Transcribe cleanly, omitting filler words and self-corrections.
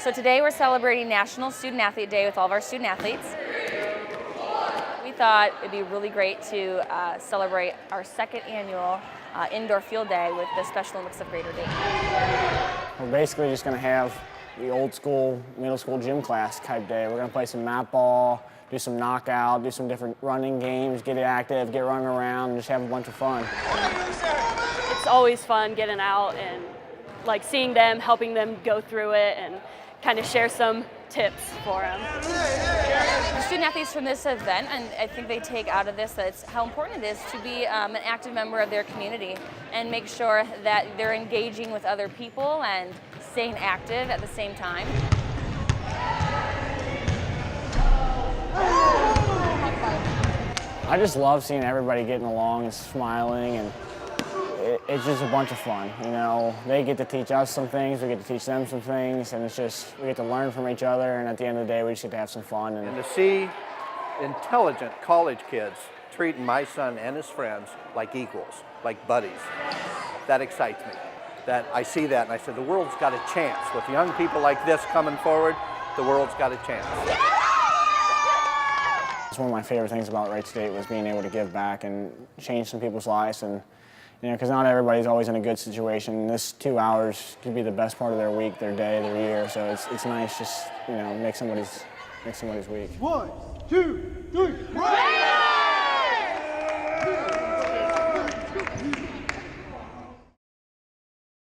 So today we're celebrating National Student Athlete Day with all of our student athletes. We thought it'd be really great to celebrate our second annual indoor field day with the Special Olympics of Greater Dayton. We're basically just going to have the old school, middle school gym class type day. We're going to play some mat ball, do some knockout, do some different running games, get active, get running around, and just have a bunch of fun. It's always fun getting out and like seeing them, helping them go through it, and kind of share some tips for them. The student athletes from this event, and I think they take out of this that it's how important it is to be an active member of their community and make sure that they're engaging with other people and staying active at the same time. I just love seeing everybody getting along and smiling, and it's just a bunch of fun. You know, they get to teach us some things, we get to teach them some things, and it's just, we get to learn from each other, and at the end of the day, we just get to have some fun. And to see intelligent college kids treating my son and his friends like equals, like buddies, that excites me. That I see that and I said, the world's got a chance. With young people like this coming forward, the world's got a chance. It's one of my favorite things about Wright State was being able to give back and change some people's lives, and you know, because not everybody's always in a good situation. This 2 hours could be the best part of their week, their day, their year. So it's nice just, you know, make somebody's week. 1, 2, 3, right!